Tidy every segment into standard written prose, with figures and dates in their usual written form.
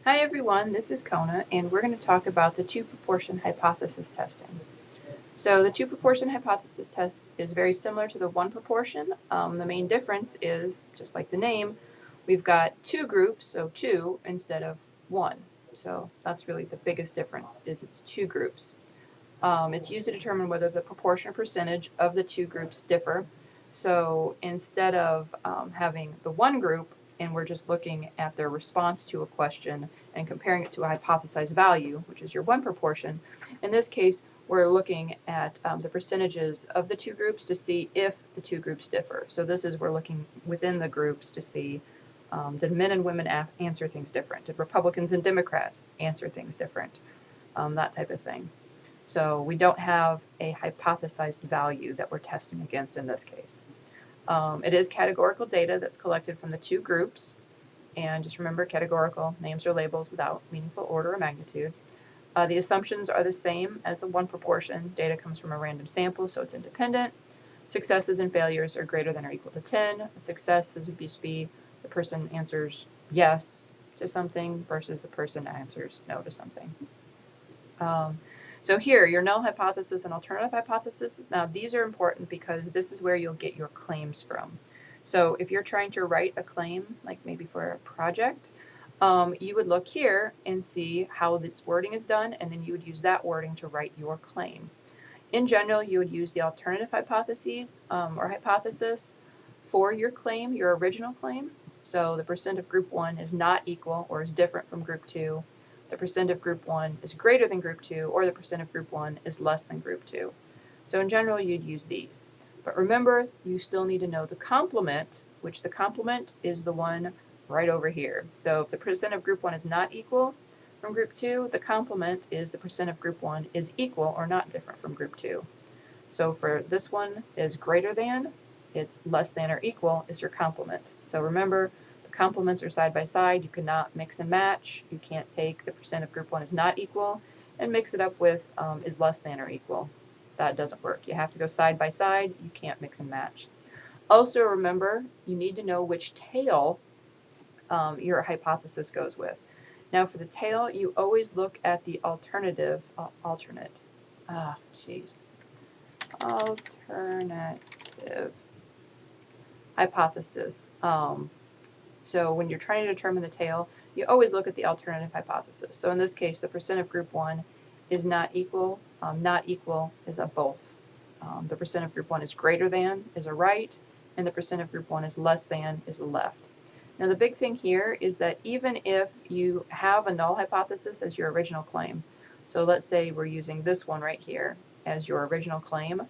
Hi everyone, this is Kona, and we're going to talk about the two-proportion hypothesis testing. So the two-proportion hypothesis test is very similar to the one proportion. The main difference is, just like the name, we've got two groups, so two instead of one. So that's really the biggest difference, is it's two groups. It's used to determine whether the proportion or percentage of the two groups differ. So instead of having the one group and we're just looking at their response to a question and comparing it to a hypothesized value, which is your one proportion, in this case, we're looking at the percentages of the two groups to see if the two groups differ. So this is, we're looking within the groups to see, did men and women answer things different? Did Republicans and Democrats answer things different? That type of thing. So we don't have a hypothesized value that we're testing against in this case. It is categorical data that's collected from the two groups. And just remember, categorical names or labels without meaningful order or magnitude. The assumptions are the same as the one proportion. Data comes from a random sample, so it's independent. Successes and failures are greater than or equal to 10. A success would just be the person answers yes to something versus the person answers no to something. So here, your null hypothesis and alternative hypothesis, now these are important because this is where you'll get your claims from. So if you're trying to write a claim, like maybe for a project, you would look here and see how this wording is done, and then you would use that wording to write your claim. In general, you would use the alternative hypotheses or hypothesis for your claim, your original claim. So the percent of group 1 is not equal or is different from group 2. The percent of group 1 is greater than group 2, or the percent of group 1 is less than group 2. So in general, you'd use these. But remember, you still need to know the complement, which the complement is the one right over here. So if the percent of group 1 is not equal from group 2, the complement is the percent of group 1 is equal or not different from group 2. So for this one is greater than, it's less than or equal is your complement. So remember, complements are side by side. You cannot mix and match. You can't take the percent of group 1 is not equal and mix it up with is less than or equal. That doesn't work. You have to go side by side. You can't mix and match. Also remember, you need to know which tail your hypothesis goes with. Now for the tail, you always look at the alternative hypothesis. So when you're trying to determine the tail, you always look at the alternative hypothesis. So in this case, the percent of group 1 is not equal. Not equal is a both. The percent of group 1 is greater than is a right, and the percent of group 1 is less than is a left. Now the big thing here is that even if you have a null hypothesis as your original claim, so let's say we're using this one right here as your original claim,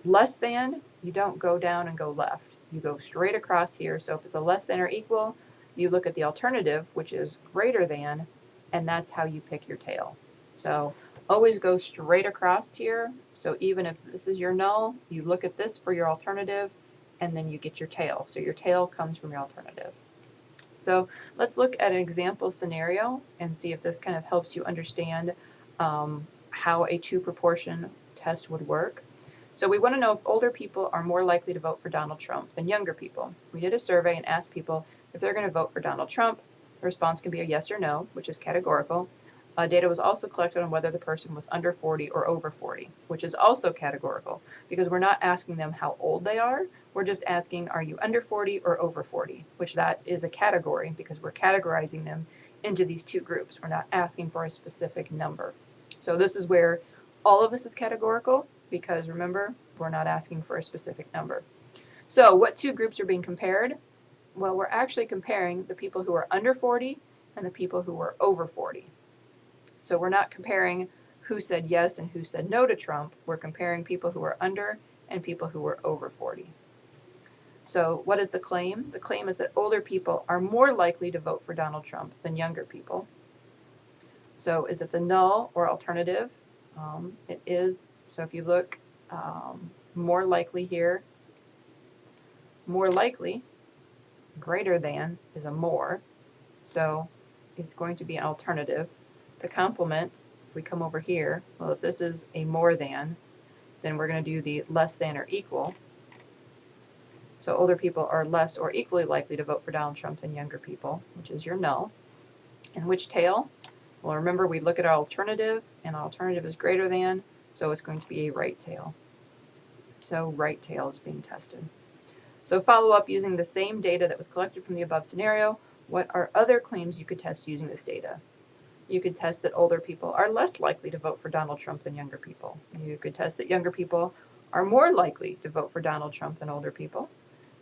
less than, you don't go down and go left. You go straight across here. So if it's a less than or equal, you look at the alternative, which is greater than, and that's how you pick your tail. So always go straight across here. So even if this is your null, you look at this for your alternative, and then you get your tail. So your tail comes from your alternative. So let's look at an example scenario and see if this kind of helps you understand how a two proportion test would work. So we want to know if older people are more likely to vote for Donald Trump than younger people. We did a survey and asked people if they're going to vote for Donald Trump. The response can be a yes or no, which is categorical. Data was also collected on whether the person was under 40 or over 40, which is also categorical, because we're not asking them how old they are. We're just asking, are you under 40 or over 40, which that is a category because we're categorizing them into these two groups. We're not asking for a specific number. So this is where all of this is categorical, because remember, we're not asking for a specific number. So what two groups are being compared? Well, we're actually comparing the people who are under 40 and the people who are over 40. So we're not comparing who said yes and who said no to Trump. We're comparing people who are under and people who are over 40. So what is the claim? The claim is that older people are more likely to vote for Donald Trump than younger people. So is it the null or alternative? It is. So if you look more likely here, more likely, greater than is a more. So it's going to be an alternative. The complement, if we come over here, well, if this is a more than, then we're going to do the less than or equal. So older people are less or equally likely to vote for Donald Trump than younger people, which is your null. And which tail? Well, remember we look at our alternative, and alternative is greater than, so it's going to be a right tail. So right tail is being tested. So follow up using the same data that was collected from the above scenario. What are other claims you could test using this data? You could test that older people are less likely to vote for Donald Trump than younger people. You could test that younger people are more likely to vote for Donald Trump than older people.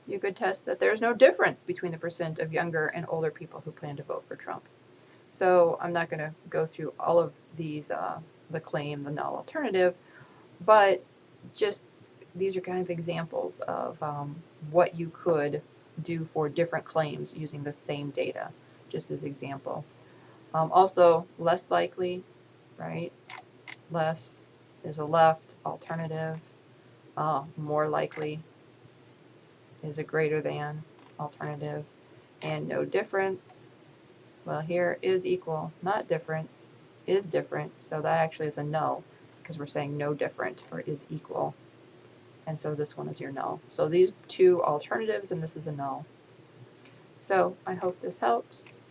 You could test that there's no difference between the percent of younger and older people who plan to vote for Trump. So I'm not going to go through all of these, the claim, the null alternative, but just these are kind of examples of what you could do for different claims using the same data, just as example. Also, less likely, right? Less is a left alternative. More likely is a greater than alternative. And no difference, well, here is equal, not difference, is different. So that actually is a null because we're saying no different or is equal. And so this one is your null. So these two alternatives, and this is a null. So I hope this helps.